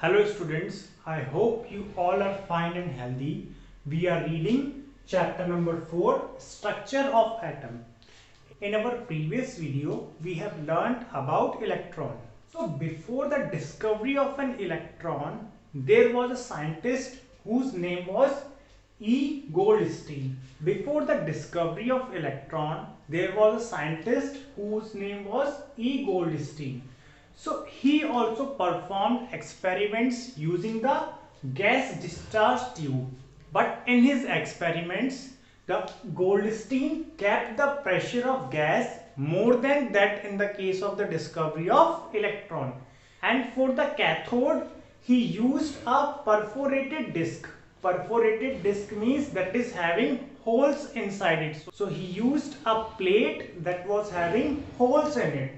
Hello students, I hope you all are fine and healthy. We are reading chapter number 4, Structure of Atom. In our previous video, we have learned about electron. So before the discovery of an electron, there was a scientist whose name was E. Goldstein. Before the discovery of electron, there was a scientist whose name was E. Goldstein. So he also performed experiments using the gas discharge tube. But in his experiments, the Goldstein kept the pressure of gas more than that in the case of the discovery of electron. And for the cathode, he used a perforated disc. Perforated disc means that is having holes inside it. So he used a plate that was having holes in it.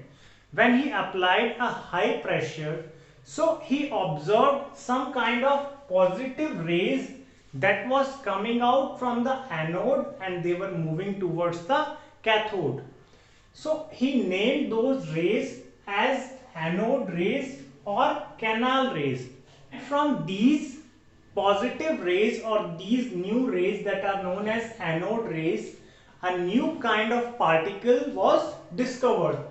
When he applied a high pressure, so he observed some kind of positive rays that was coming out from the anode and they were moving towards the cathode. So he named those rays as anode rays or canal rays. From these positive rays or these new rays that are known as anode rays, a new kind of particle was discovered.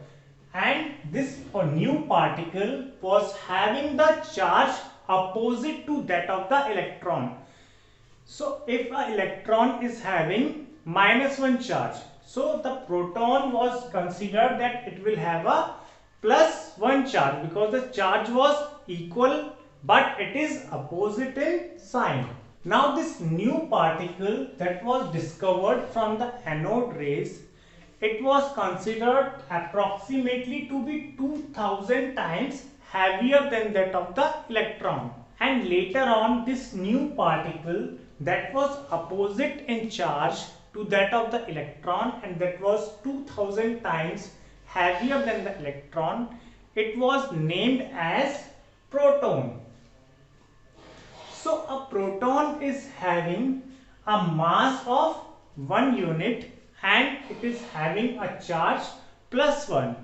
And this new particle was having the charge opposite to that of the electron. So if an electron is having -1 charge, so the proton was considered that it will have a +1 charge because the charge was equal but it is opposite in sign. Now this new particle that was discovered from the anode rays, it was considered approximately to be 2000 times heavier than that of the electron. And later on, this new particle that was opposite in charge to that of the electron and that was 2000 times heavier than the electron, it was named as proton. So a proton is having a mass of 1 unit and it is having a charge +1.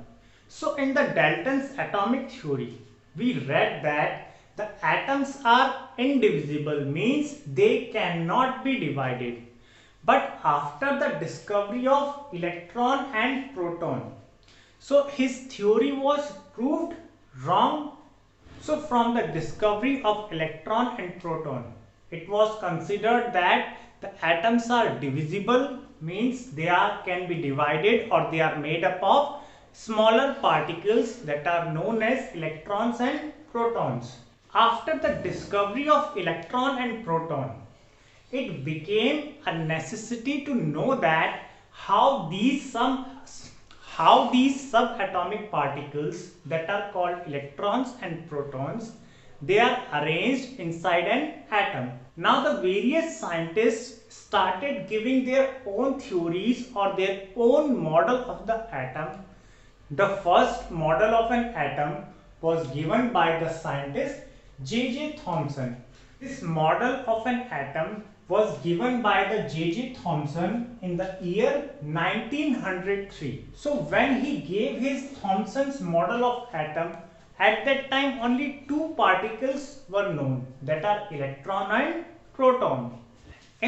So in the Dalton's atomic theory, we read that the atoms are indivisible, means they cannot be divided. But after the discovery of electron and proton, so his theory was proved wrong. So from the discovery of electron and proton, it was considered that the atoms are divisible, means they can be divided or they are made up of smaller particles that are known as electrons and protons. After the discovery of electron and proton, it became a necessity to know that how these subatomic particles that are called electrons and protons, they are arranged inside an atom. Now the various scientists started giving their own theories or their own model of the atom. The first model of an atom was given by the scientist J.J. Thomson. This model of an atom was given by the J.J. Thomson in the year 1903. So when he gave his Thomson's model of atom, at that time only two particles were known, that are electron and proton.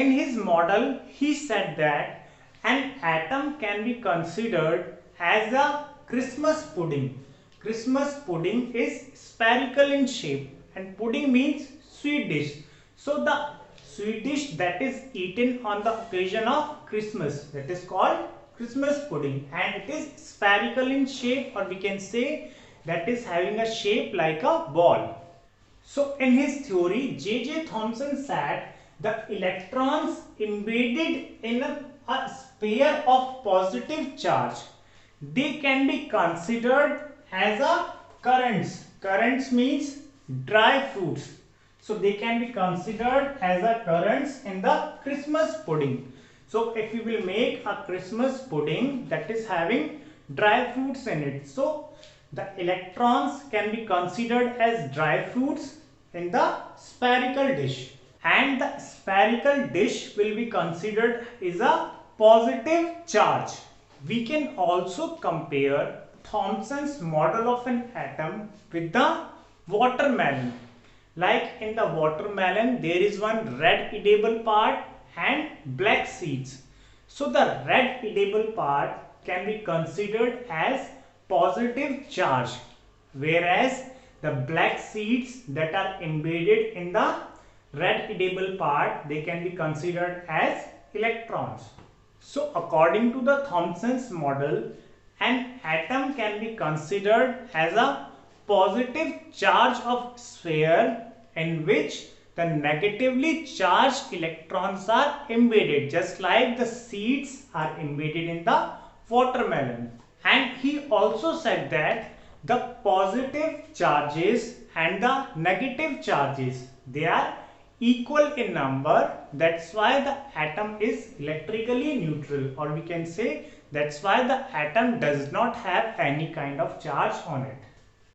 In his model, he said that an atom can be considered as a Christmas pudding. Christmas pudding is spherical in shape and pudding means sweet dish. So the sweet dish that is eaten on the occasion of Christmas, that is called Christmas pudding, and it is spherical in shape, or we can say that is having a shape like a ball. So in his theory, J.J. Thomson said the electrons embedded in a sphere of positive charge, they can be considered as a currents. Currents means dry fruits. So they can be considered as a currents in the Christmas pudding. So if you will make a Christmas pudding that is having dry fruits in it, so the electrons can be considered as dry fruits in the spherical dish, and the spherical dish will be considered as a positive charge. We can also compare Thomson's model of an atom with the watermelon. Like in the watermelon, there is one red edible part and black seeds. So the red edible part can be considered as positive charge, whereas the black seeds that are embedded in the red edible part, they can be considered as electrons. So according to the Thomson's model, an atom can be considered as a positive charge of sphere in which the negatively charged electrons are embedded, just like the seeds are embedded in the watermelon. And he also said that the positive charges and the negative charges, they are equal in number. That's why the atom is electrically neutral, or we can say that's why the atom does not have any kind of charge on it.